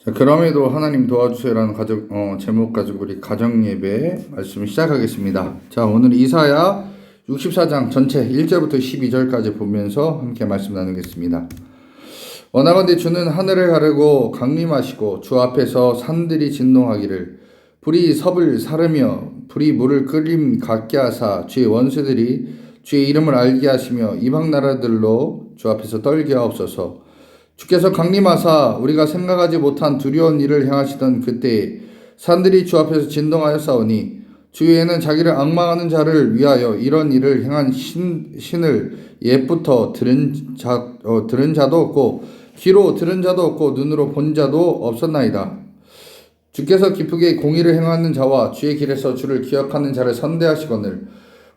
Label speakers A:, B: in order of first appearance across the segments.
A: 자, 그럼에도 하나님 도와주세요라는 제목 가지고 우리 가정 예배 말씀 시작하겠습니다. 자, 오늘 이사야 64장 전체 1절부터 12절까지 보면서 함께 말씀 나누겠습니다. 원하건대 주는 하늘을 가르고 강림하시고 주 앞에서 산들이 진동하기를 불이 섭을 사르며 불이 물을 끓임 같게 하사 주의 원수들이 주의 이름을 알게 하시며 이방 나라들로 주 앞에서 떨게 하옵소서. 주께서 강림하사 우리가 생각하지 못한 두려운 일을 행하시던 그때에 산들이 주 앞에서 진동하여 싸우니 주위에는 자기를 앙망하는 자를 위하여 이런 일을 행한 신을 옛부터 들은 자도 없고 귀로 들은 자도 없고 눈으로 본 자도 없었나이다. 주께서 기쁘게 공의를 행하는 자와 주의 길에서 주를 기억하는 자를 선대하시거늘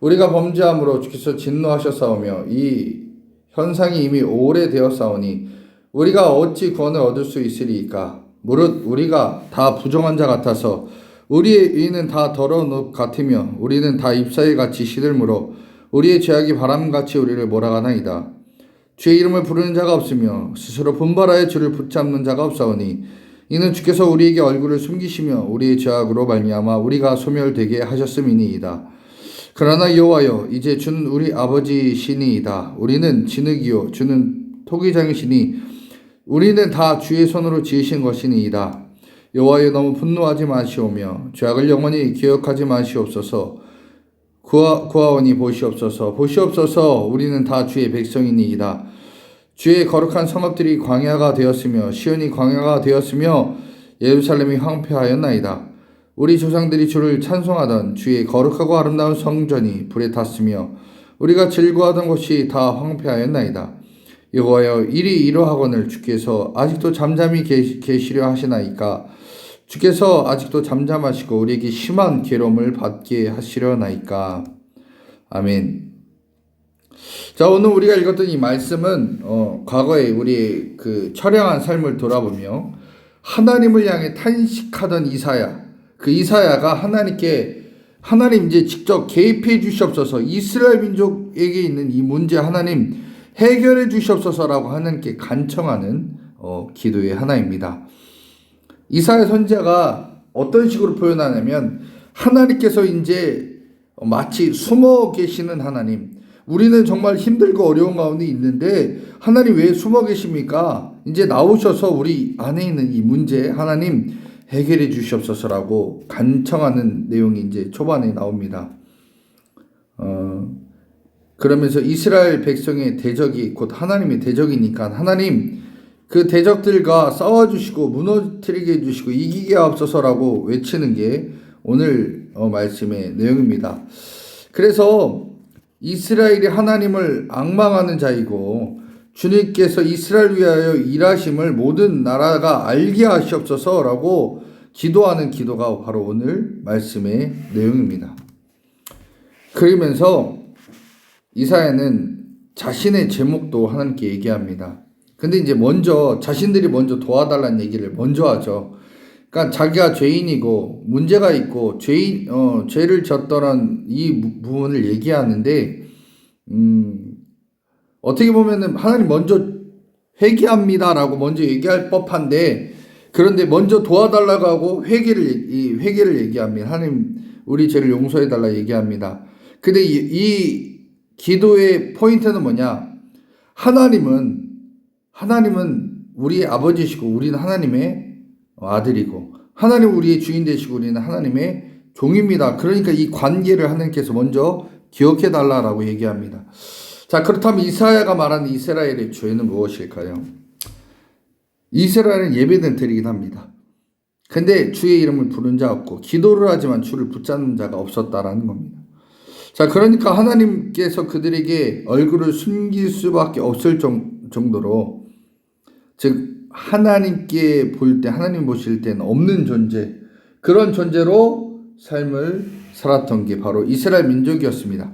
A: 우리가 범죄함으로 주께서 진노하셨사오며 이 현상이 이미 오래되었사오니 우리가 어찌 구원을 얻을 수 있으리이까? 무릇 우리가 다 부정한 자 같아서 우리의 의는 다 더러운 옷 같으며 우리는 다 잎사귀 같이 시들므로 우리의 죄악이 바람같이 우리를 몰아가나이다. 주의 이름을 부르는 자가 없으며 스스로 분발하여 주를 붙잡는 자가 없사오니 이는 주께서 우리에게 얼굴을 숨기시며 우리의 죄악으로 말미암아 우리가 소멸되게 하셨음이니이다. 그러나 여호와여 이제 주는 우리 아버지시니이다. 우리는 진흙이요 주는 토기장이시니 우리는 다 주의 손으로 지으신 것이니이다. 여호와여 너무 분노하지 마시오며 죄악을 영원히 기억하지 마시옵소서. 구하오니 보시옵소서. 보시옵소서. 우리는 다 주의 백성이니이다. 주의 거룩한 성읍들이 광야가 되었으며 시온이 광야가 되었으며 예루살렘이 황폐하였나이다. 우리 조상들이 주를 찬송하던 주의 거룩하고 아름다운 성전이 불에 탔으며 우리가 즐거워하던 곳이 다 황폐하였나이다. 여호와여 일이 이러하거늘 주께서 아직도 잠잠히 계시려 하시나이까? 주께서 아직도 잠잠하시고 우리에게 심한 괴로움을 받게 하시려나이까? 아멘. 자, 오늘 우리가 읽었던 이 말씀은 과거에 우리 그 처량한 삶을 돌아보며 하나님을 향해 탄식하던 이사야, 그 이사야가 하나님 이제 직접 개입해 주시옵소서. 이스라엘 민족에게 있는 이 문제 하나님 해결해 주시옵소서라고 하나님께 간청하는 기도의 하나입니다. 이사야 선지자가 어떤 식으로 표현하냐면 하나님께서 이제 마치 숨어 계시는 하나님, 우리는 정말 힘들고 어려운 가운데 있는데 하나님 왜 숨어 계십니까? 이제 나오셔서 우리 안에 있는 이 문제 하나님 해결해 주시옵소서라고 간청하는 내용이 이제 초반에 나옵니다. 그러면서 이스라엘 백성의 대적이 곧 하나님의 대적이니까 하나님 그 대적들과 싸워주시고 무너뜨리게 해주시고 이기게 하옵소서라고 외치는 게 오늘 말씀의 내용입니다. 그래서 이스라엘이 하나님을 앙망하는 자이고 주님께서 이스라엘 위하여 일하심을 모든 나라가 알게 하시옵소서라고 기도하는 기도가 바로 오늘 말씀의 내용입니다. 그러면서 이사야는 자신의 제목도 하나님께 얘기합니다. 근데 이제 자신들이 먼저 도와달라는 얘기를 먼저 하죠. 그러니까 자기가 죄인이고 문제가 있고 죄를 졌더란 이 부분을 얘기하는데, 어떻게 보면은 하나님 먼저 회개합니다라고 먼저 얘기할 법한데, 그런데 먼저 도와달라고 하고 회개를 얘기합니다. 하나님 우리 죄를 용서해달라 얘기합니다. 근데 이 기도의 포인트는 뭐냐? 하나님은 우리의 아버지시고 우리는 하나님의 아들이고 하나님 우리의 주인 되시고 우리는 하나님의 종입니다. 그러니까 이 관계를 하나님께서 먼저 기억해 달라라고 얘기합니다. 자, 그렇다면 이사야가 말하는 이스라엘의 죄는 무엇일까요? 이스라엘은 예배는 드리긴 합니다. 근데 주의 이름을 부른 자 없고 기도를 하지만 주를 붙잡는 자가 없었다라는 겁니다. 자, 그러니까 하나님께서 그들에게 얼굴을 숨길 수밖에 없을 정도로, 즉 하나님께 볼 때, 하나님 보실 때는 없는 존재, 그런 존재로 삶을 살았던 게 바로 이스라엘 민족이었습니다.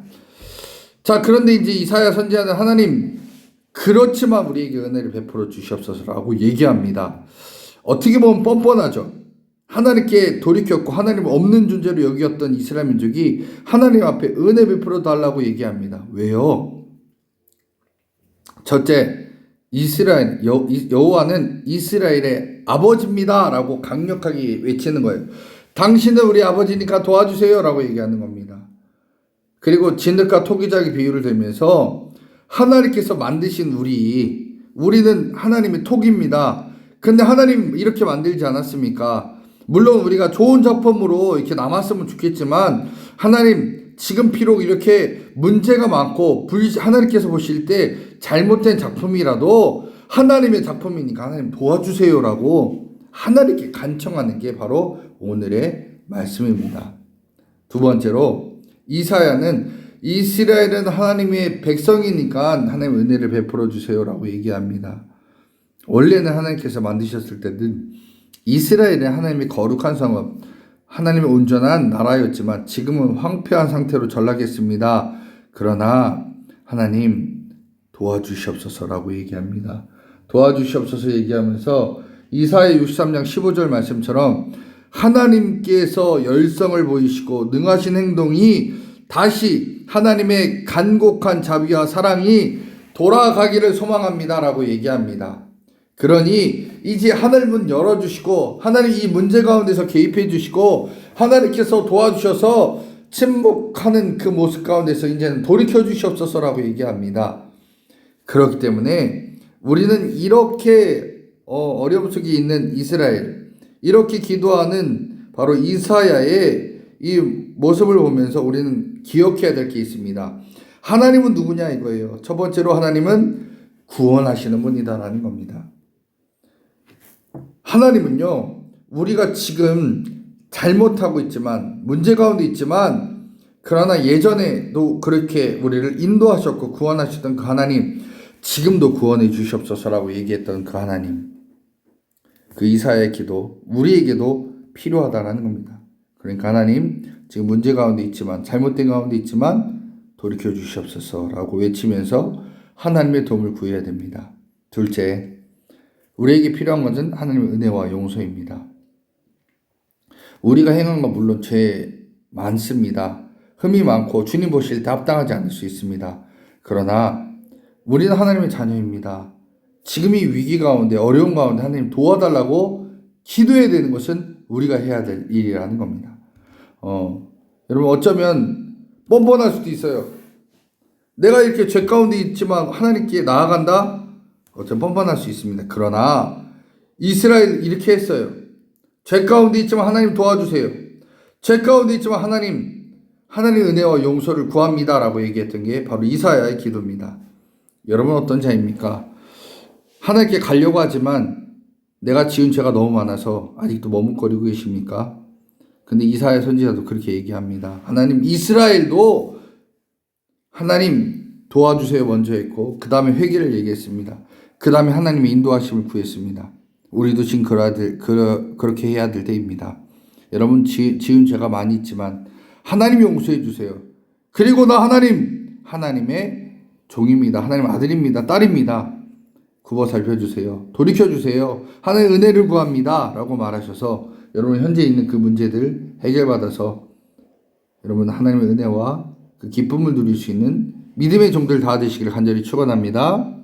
A: 자, 그런데 이제 이사야 선지자는 하나님 그렇지만 우리에게 은혜를 베풀어 주시옵소서라고 얘기합니다. 어떻게 보면 뻔뻔하죠. 하나님께 돌이켰고 하나님 없는 존재로 여기었던 이스라엘 민족이 하나님 앞에 은혜 베풀어 달라고 얘기합니다. 왜요? 첫째, 여호와는 이스라엘의 아버지입니다라고 강력하게 외치는 거예요. 당신은 우리 아버지니까 도와주세요라고 얘기하는 겁니다. 그리고 진흙과 토기장의 비유를 들면서 하나님께서 만드신 우리는 하나님의 토기입니다. 근데 하나님 이렇게 만들지 않았습니까? 물론 우리가 좋은 작품으로 이렇게 남았으면 좋겠지만 하나님 지금 비록 이렇게 문제가 많고 하나님께서 보실 때 잘못된 작품이라도 하나님의 작품이니까 하나님 도와주세요라고 하나님께 간청하는 게 바로 오늘의 말씀입니다. 두 번째로 이사야는 이스라엘은 하나님의 백성이니까 하나님 은혜를 베풀어 주세요라고 얘기합니다. 원래는 하나님께서 만드셨을 때는 이스라엘은 하나님의 거룩한 성읍, 하나님의 온전한 나라였지만 지금은 황폐한 상태로 전락했습니다. 그러나 하나님 도와주시옵소서라고 얘기합니다. 도와주시옵소서 얘기하면서 이사야 63장 15절 말씀처럼 하나님께서 열성을 보이시고 능하신 행동이 다시 하나님의 간곡한 자비와 사랑이 돌아가기를 소망합니다라고 얘기합니다. 그러니 이제 하늘문 열어주시고 하나님 이 문제 가운데서 개입해 주시고 하나님께서 도와주셔서 침묵하는 그 모습 가운데서 이제는 돌이켜 주시옵소서라고 얘기합니다. 그렇기 때문에 우리는 이렇게 어려움 속에 있는 이스라엘, 이렇게 기도하는 바로 이사야의 이 모습을 보면서 우리는 기억해야 될 게 있습니다. 하나님은 누구냐 이거예요. 첫 번째로 하나님은 구원하시는 분이다라는 겁니다. 하나님은요, 우리가 지금 잘못하고 있지만, 문제 가운데 있지만, 그러나 예전에도 그렇게 우리를 인도하셨고 구원하셨던 그 하나님, 지금도 구원해 주시옵소서라고 얘기했던 그 하나님, 그 이사야의 기도, 우리에게도 필요하다라는 겁니다. 그러니까 하나님, 지금 문제 가운데 있지만, 잘못된 가운데 있지만, 돌이켜 주시옵소서라고 외치면서 하나님의 도움을 구해야 됩니다. 둘째, 우리에게 필요한 것은 하나님의 은혜와 용서입니다. 우리가 행한 건 물론 죄 많습니다. 흠이 많고 주님 보실 때 합당하지 않을 수 있습니다. 그러나 우리는 하나님의 자녀입니다. 지금 이 위기 가운데 어려운 가운데 하나님 도와달라고 기도해야 되는 것은 우리가 해야 될 일이라는 겁니다. 여러분 어쩌면 뻔뻔할 수도 있어요. 내가 이렇게 죄 가운데 있지만 하나님께 나아간다? 어쩌면 뻔뻔할 수 있습니다. 그러나 이스라엘 이렇게 했어요. 죄 가운데 있지만 하나님 도와주세요. 죄 가운데 있지만 하나님 은혜와 용서를 구합니다 라고 얘기했던 게 바로 이사야의 기도입니다. 여러분 어떤 자입니까? 하나님께 가려고 하지만 내가 지은 죄가 너무 많아서 아직도 머뭇거리고 계십니까? 근데 이사야 선지자도 그렇게 얘기합니다. 하나님 이스라엘도 하나님 도와주세요 먼저 했고 그 다음에 회개를 얘기했습니다. 그 다음에 하나님의 인도하심을 구했습니다. 우리도 지금 그렇게 해야 될 때입니다. 여러분 지은 죄가 많이 있지만 하나님이 용서해 주세요. 그리고 나 하나님의 종입니다. 하나님 아들입니다. 딸입니다. 굽어 살펴주세요. 돌이켜주세요. 하나님의 은혜를 구합니다. 라고 말하셔서 여러분 현재 있는 그 문제들 해결받아서 여러분 하나님의 은혜와 그 기쁨을 누릴 수 있는 믿음의 종들 다 되시기를 간절히 축원합니다.